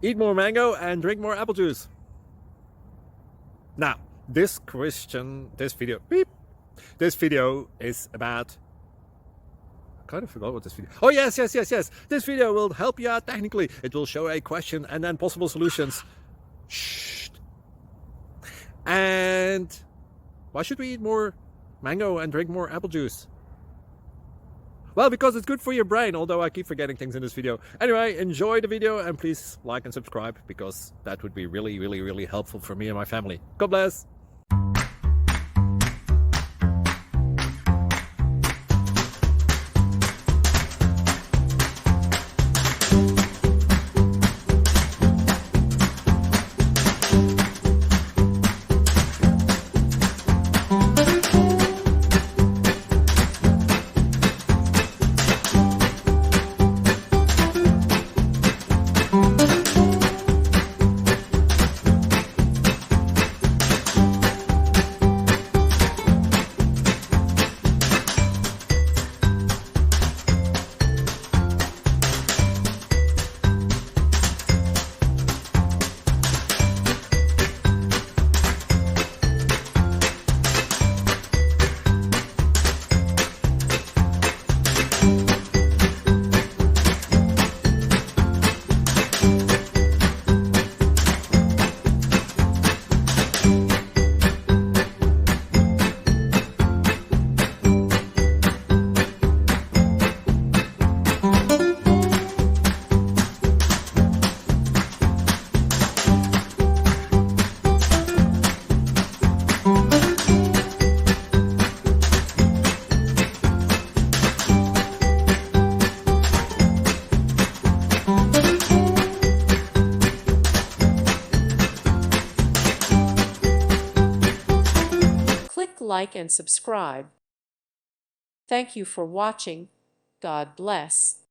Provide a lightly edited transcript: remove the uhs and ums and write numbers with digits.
Eat more mango and drink more apple juice. Now, this video is about, I kind of forgot what this video. Oh, yes. This video will help you out technically. It will show a question and then possible solutions. Shh. And why should we eat more mango and drink more apple juice? Well, because it's good for your brain, although I keep forgetting things in this video. Anyway, enjoy the video and please like and subscribe, because that would be really helpful for me and my family. God bless! Like and subscribe. Thank you for watching. God bless.